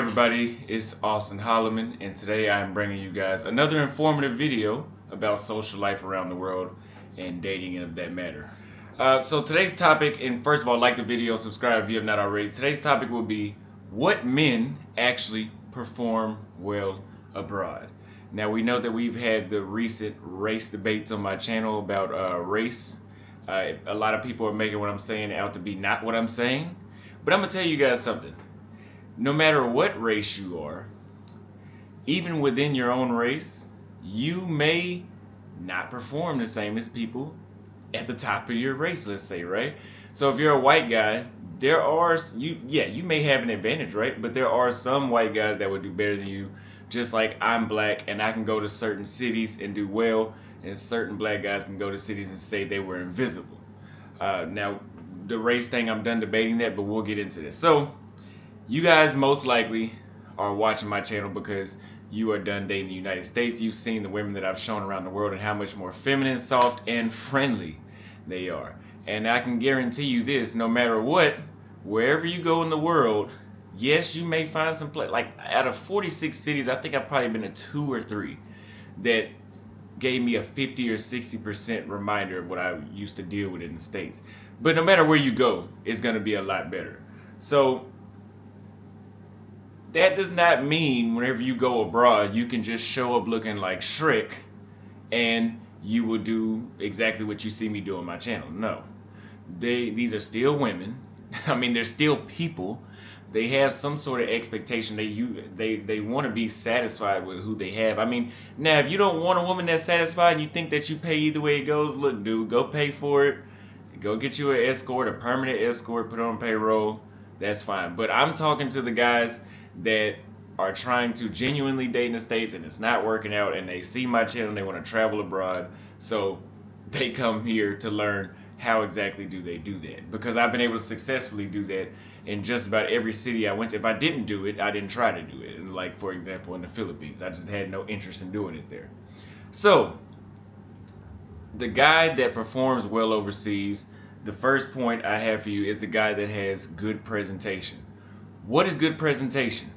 everybody, it's Austin Holloman, and today I'm bringing you guys another informative video about social life around the world and dating of that matter. So today's topic, and first of all, like the video, subscribe if you have not already. Today's topic will be what men actually perform well abroad. Now we know that we've had the recent race debates on my channel about race. A lot of people are making what I'm saying out to be not what I'm saying, but I'm gonna tell you guys something. No matter what race you are, even within your own race, you may not perform the same as people at the top of your race, let's say, right? So if you're a white guy, you may have an advantage, right? But there are some white guys that would do better than you, just like I'm black and I can go to certain cities and do well, and certain black guys can go to cities and say they were invisible. Now, the race thing, I'm done debating that, but we'll get into this. So, you guys most likely are watching my channel because you are done dating the United States. You've seen the women that I've shown around the world and how much more feminine, soft, and friendly they are. And I can guarantee you this, no matter what, wherever you go in the world, yes, you may find some place. Like out of 46 cities, I think I've probably been to 2 or 3 that gave me a 50 or 60% reminder of what I used to deal with in the States. But no matter where you go, it's going to be a lot better. So that does not mean whenever you go abroad, you can just show up looking like Shrek and you will do exactly what you see me do on my channel. No. These are still women. I mean, they're still people. They have some sort of expectation. They want to be satisfied with who they have. I mean, now, if you don't want a woman that's satisfied and you think that you pay either way it goes, look, dude, go pay for it. Go get you an escort, a permanent escort, put it on payroll. That's fine. But I'm talking to the guys that are trying to genuinely date in the States and it's not working out, and they see my channel and they want to travel abroad, so they come here to learn how exactly do they do that, because I've been able to successfully do that in just about every city I went to. If I didn't do it, I didn't try to do it. And like, for example, in the Philippines, I just had no interest in doing it there. So the guy that performs well overseas, the first point I have for you is the guy that has good presentation. What is good presentation?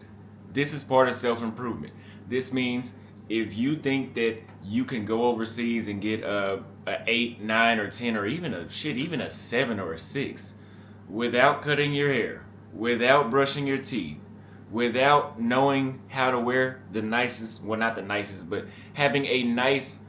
This is part of self-improvement. This means if you think that you can go overseas and get a 8, 9, or 10, or even a 7 or a 6 without cutting your hair, without brushing your teeth, without knowing how to wear the nicest, well, not the nicest, but having a nice,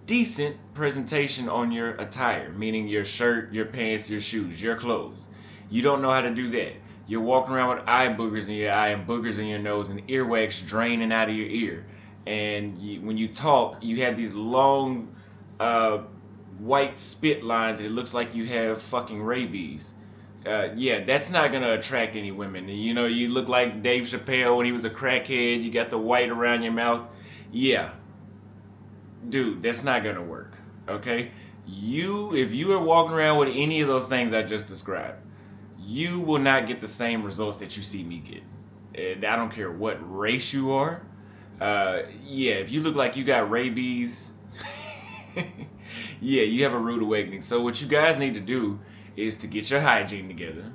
decent presentation on your attire, meaning your shirt, your pants, your shoes, your clothes. You don't know how to do that. You're walking around with eye boogers in your eye and boogers in your nose and earwax draining out of your ear. And when you talk, you have these long white spit lines and it looks like you have fucking rabies. Yeah, that's not going to attract any women. You know, you look like Dave Chappelle when he was a crackhead. You got the white around your mouth. Yeah. Dude, that's not going to work. Okay? If you are walking around with any of those things I just described, you will not get the same results that you see me get. I don't care what race you are. Yeah, if you look like you got rabies, yeah, you have a rude awakening. So what you guys need to do is to get your hygiene together,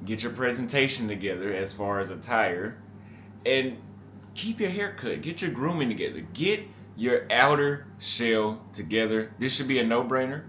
get your presentation together as far as attire, and keep your haircut, get your grooming together, get your outer shell together. This should be a no-brainer.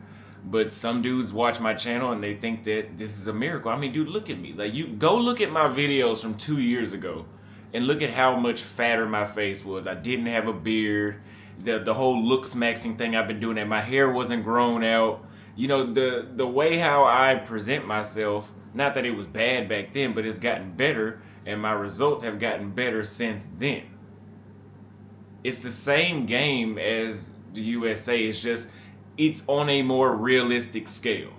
But some dudes watch my channel and they think that this is a miracle. I mean, dude, look at me. Like, you go look at my videos from 2 years ago and look at how much fatter my face was. I didn't have a beard. The whole looks maxing thing I've been doing, and my hair wasn't grown out. You know, the way how I present myself, not that it was bad back then, but it's gotten better, and my results have gotten better since then. It's the same game as the USA. It's just, it's on a more realistic scale.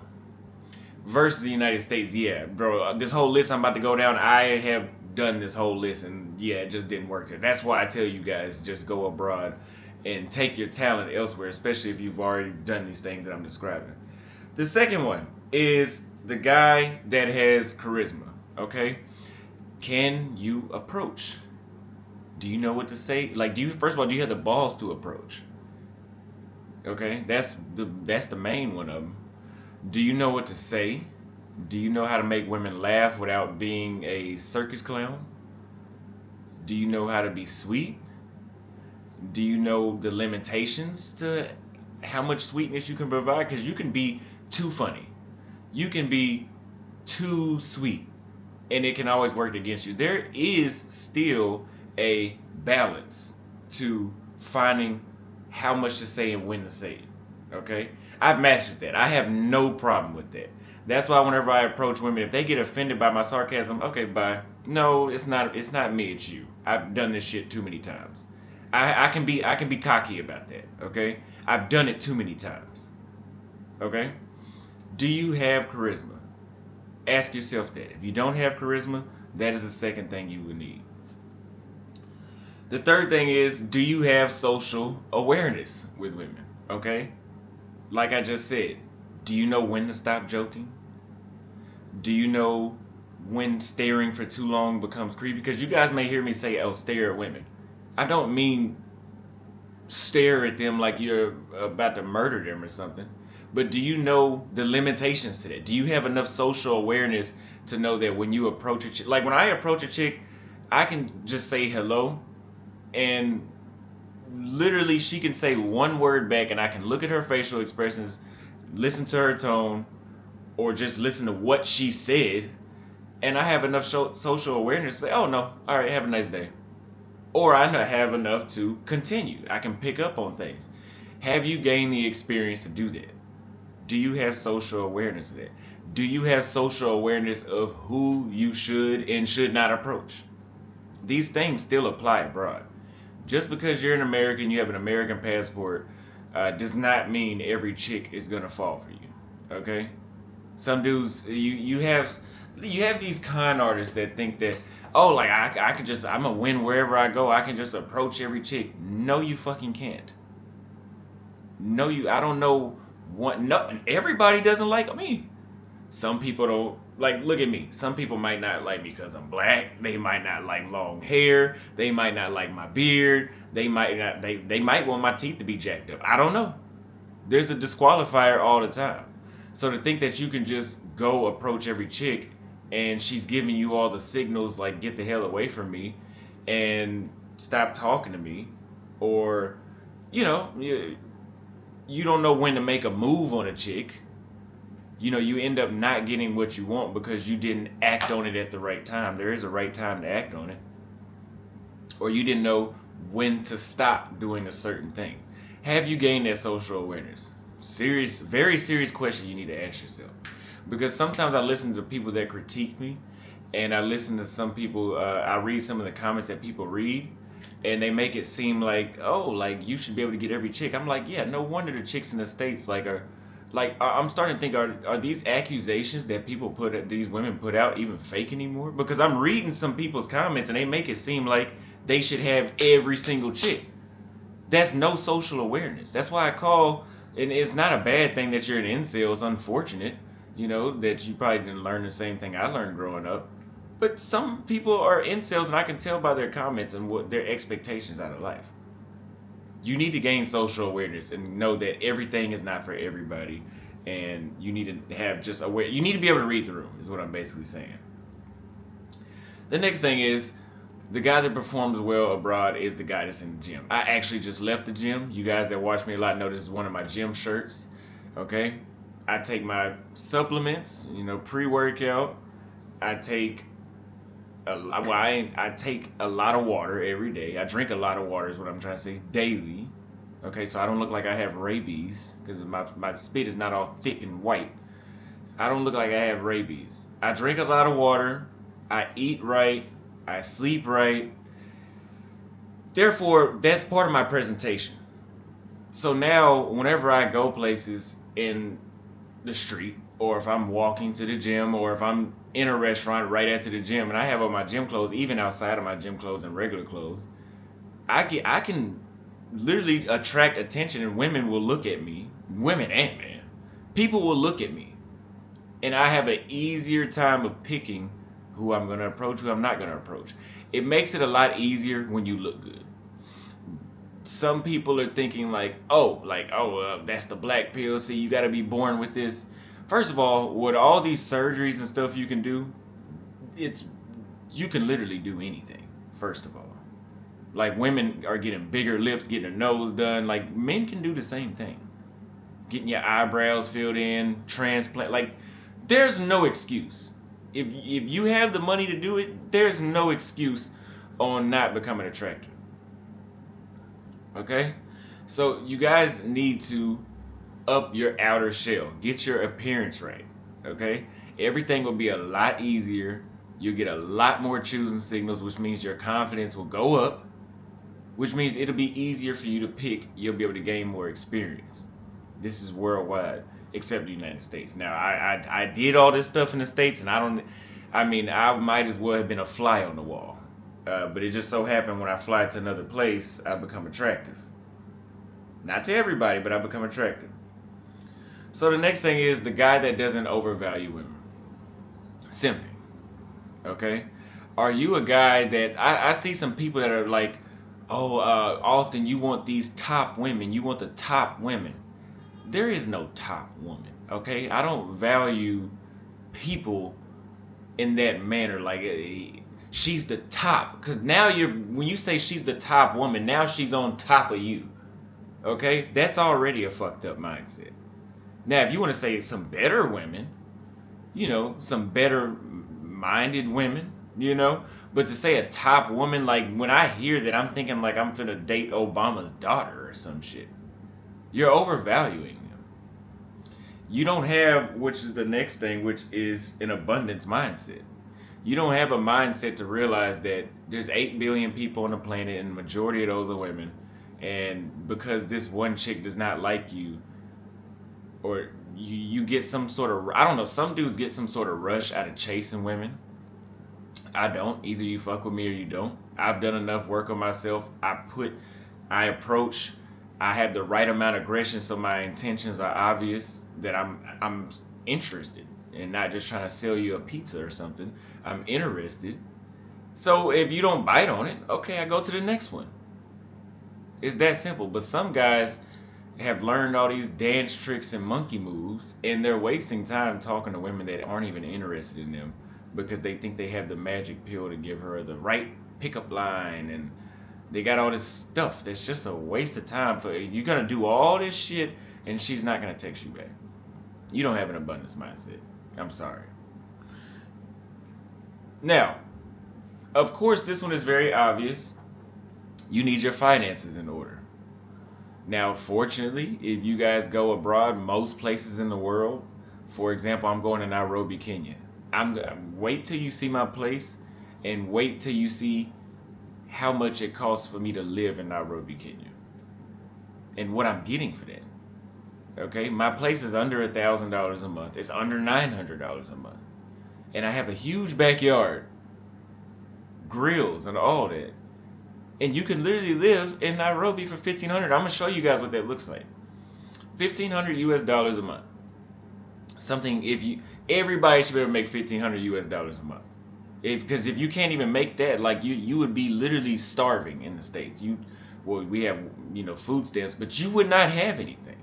Versus the United States, yeah, bro, this whole list I'm about to go down, I have done this whole list, and yeah, it just didn't work there. That's why I tell you guys, just go abroad and take your talent elsewhere, especially if you've already done these things that I'm describing. The second one is the guy that has charisma, okay? Can you approach? Do you know what to say? Like, first of all, do you have the balls to approach? Okay, that's the main one of them. Do you know what to say? Do you know how to make women laugh without being a circus clown? Do you know how to be sweet? Do you know the limitations to how much sweetness you can provide? Because you can be too funny. You can be too sweet. And it can always work against you. There is still a balance to finding how much to say and when to say it. Okay? I've mastered that. I have no problem with that. That's why whenever I approach women, if they get offended by my sarcasm, okay, bye. No, it's not me, it's you. I've done this shit too many times. I can be cocky about that, okay? I've done it too many times. Okay? Do you have charisma? Ask yourself that. If you don't have charisma, that is the second thing you would need. The third thing is, do you have social awareness with women? Okay? Like I just said, do you know when to stop joking? Do you know when staring for too long becomes creepy? Because you guys may hear me say, oh, stare at women. I don't mean stare at them like you're about to murder them or something. But do you know the limitations to that? Do you have enough social awareness to know that when you approach a chick, like when I approach a chick, I can just say hello and literally she can say one word back and I can look at her facial expressions, listen to her tone, or just listen to what she said, and I have enough social awareness to say, oh no, all right, have a nice day. Or I have enough to continue. I can pick up on things. Have you gained the experience to do that? Do you have social awareness of that? Do you have social awareness of who you should and should not approach? These things still apply abroad. Just because you're an American, you have an American passport, does not mean every chick is gonna fall for you. Okay? Some dudes, you have these con artists that think that, oh, like I can just, I'm gonna win wherever I go. I can just approach every chick. No, you fucking can't. No, I don't know what. No, everybody doesn't like me. Some people don't like. Look at me. Some people might not like me because I'm black. They might not like long hair. They might not like my beard. They might not. They might want my teeth to be jacked up. I don't know. There's a disqualifier all the time. So to think that you can just go approach every chick and she's giving you all the signals like get the hell away from me and stop talking to me, or you know, you don't know when to make a move on a chick. You know, you end up not getting what you want because you didn't act on it at the right time. There is a right time to act on it. Or you didn't know when to stop doing a certain thing. Have you gained that social awareness? Serious, very serious question you need to ask yourself. Because sometimes I listen to people that critique me, and I listen to some people, I read some of the comments that people read, and they make it seem like, oh, like you should be able to get every chick. I'm like, yeah, no wonder the chicks in the States I'm starting to think, are these accusations that these women put out even fake anymore? Because I'm reading some people's comments and they make it seem like they should have every single chick. That's no social awareness. That's why I call, and it's not a bad thing that you're an incel. It's unfortunate, you know, that you probably didn't learn the same thing I learned growing up. But some people are incels, and I can tell by their comments and what their expectations out of life. You need to gain social awareness and know that everything is not for everybody, and you need to have just aware. You need to be able to read the room, is what I'm basically saying. The next thing is, the guy that performs well abroad is the guy that's in the gym. I actually just left the gym. You guys that watch me a lot know this is one of my gym shirts. Okay, I take my supplements, you know, pre-workout. I take I take a lot of water every day. I drink a lot of water is what I'm trying to say, daily. Okay, so I don't look like I have rabies because my spit is not all thick and white. I don't look like I have rabies. I drink a lot of water. I eat right. I sleep right. Therefore, that's part of my presentation. So now, whenever I go places in the street, or if I'm walking to the gym, or if I'm in a restaurant right after the gym, and I have on my gym clothes, even outside of my gym clothes and regular clothes, I can literally attract attention, and women will look at me. Women and men. People will look at me. And I have an easier time of picking who I'm going to approach, who I'm not going to approach. It makes it a lot easier when you look good. Some people are thinking that's the black pill. See, you got to be born with this. First of all, with all these surgeries and stuff you can do, you can literally do anything. first of all. Like, women are getting bigger lips, getting their nose done. Like, men can do the same thing. Getting your eyebrows filled in, transplant. Like, there's no excuse. If you have the money to do it, there's no excuse on not becoming attractive. Okay? So you guys need to up your outer shell. Get your appearance right. Okay? Everything will be a lot easier. You'll get a lot more choosing signals, which means your confidence will go up, which means it'll be easier for you to pick. You'll be able to gain more experience. This is worldwide, except the United States. Now, I did all this stuff in the States, and I might as well have been a fly on the wall. But it just so happened when I fly to another place, I become attractive. Not to everybody, but I become attractive. So the next thing is the guy that doesn't overvalue women. Simping. Okay? Are you a guy that, I see some people that are like, oh, Austin, you want these top women. You want the top women. There is no top woman, okay? I don't value people in that manner. Like, she's the top. Because now when you say she's the top woman, now she's on top of you. Okay? That's already a fucked up mindset. Now, if you want to say some better women, some better minded women, but to say a top woman, like, when I hear that, I'm thinking like I'm finna date Obama's daughter or some shit. You're overvaluing them. You don't have, which is the next thing, which is an abundance mindset. You don't have a mindset to realize that there's 8 billion people on the planet and the majority of those are women. And because this one chick does not like you, or you get some sort of, I don't know, some dudes get some sort of rush out of chasing women. I don't. Either you fuck with me or you don't. I've done enough work on myself. I approach, I have the right amount of aggression, so my intentions are obvious that I'm interested and not just trying to sell you a pizza or something. I'm interested. So if you don't bite on it, okay, I go to the next one. It's that simple. But some guys have learned all these dance tricks and monkey moves, and they're wasting time talking to women that aren't even interested in them because they think they have the magic pill to give her the right pickup line, and they got all this stuff that's just a waste of time. You're going to do all this shit, and she's not going to text you back. You don't have an abundance mindset. I'm sorry. Now, of course, this one is very obvious. You need your finances in order. Now, fortunately, if you guys go abroad, most places in the world, for example, I'm going to Nairobi, Kenya. Wait till you see my place, and wait till you see how much it costs for me to live in Nairobi, Kenya, and what I'm getting for that. Okay, my place is under $1,000 a month. It's under $900 a month, and I have a huge backyard, grills, and all that. And you can literally live in Nairobi for $1,500. I'm gonna show you guys what that looks like. $1,500 a month. Everybody should be able to make $1,500 a month. Because if you can't even make that, like, you would be literally starving in the States. We have food stamps, but you would not have anything.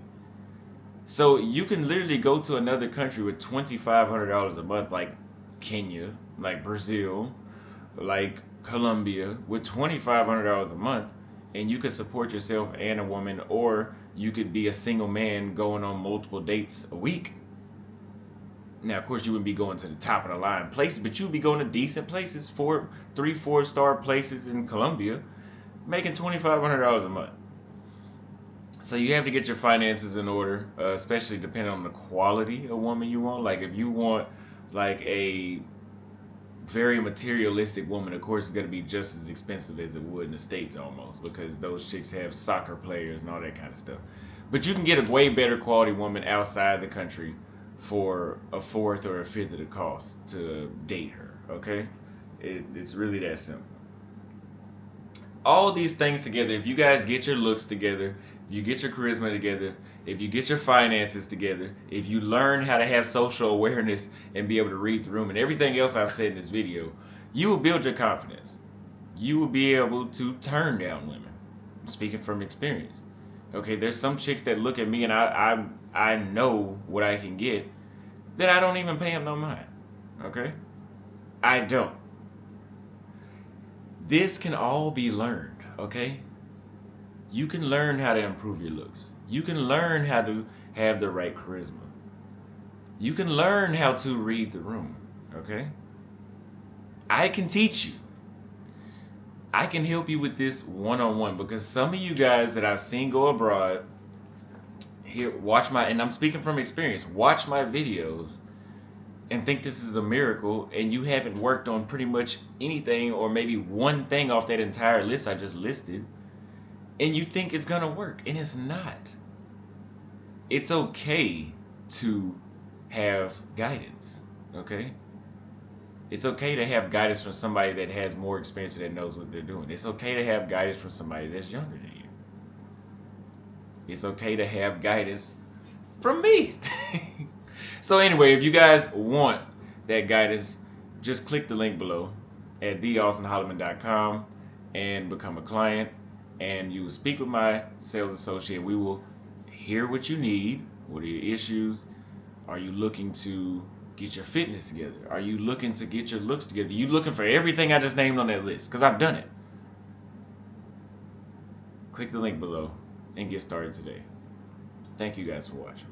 So you can literally go to another country with $2,500 a month, like Kenya, like Brazil, like Colombia, with $2,500 a month, and you could support yourself and a woman, or you could be a single man going on multiple dates a week. Now, of course, you wouldn't be going to the top of the line places, but you'd be going to decent places, 3-4-star places in Colombia, making $2,500 a month. So you have to get your finances in order, especially depending on the quality of woman you want. Like, if you want like a very materialistic woman, of course, it's going to be just as expensive as it would in the States almost, because those chicks have soccer players and all that kind of stuff. But you can get a way better quality woman outside the country for a fourth or a fifth of the cost to date her, okay? It's really that simple. All of these things together, if you guys get your looks together, if you get your charisma together, if you get your finances together, if you learn how to have social awareness and be able to read the room and everything else I've said in this video, you will build your confidence. You will be able to turn down women. I'm speaking from experience. Okay, there's some chicks that look at me and I know what I can get, that I don't even pay them no mind. Okay? I don't. This can all be learned, okay? You can learn how to improve your looks. You can learn how to have the right charisma. You can learn how to read the room, okay? I can teach you. I can help you with this one-on-one, because some of you guys that I've seen go abroad, here, and I'm speaking from experience, watch my videos and think this is a miracle, and you haven't worked on pretty much anything or maybe one thing off that entire list I just listed, and you think it's gonna work, and it's not. It's okay to have guidance, okay? It's okay to have guidance from somebody that has more experience, that knows what they're doing. It's okay to have guidance from somebody that's younger than you. It's okay to have guidance from me. So anyway, if you guys want that guidance, just click the link below at theaustinholloman.com and become a client, and you will speak with my sales associate. We will hear what you need. What are your issues? Are you looking to get your fitness together? Are you looking to get your looks together? Are you looking for everything I just named on that list? Because I've done it. Click the link below and get started today. Thank you guys for watching.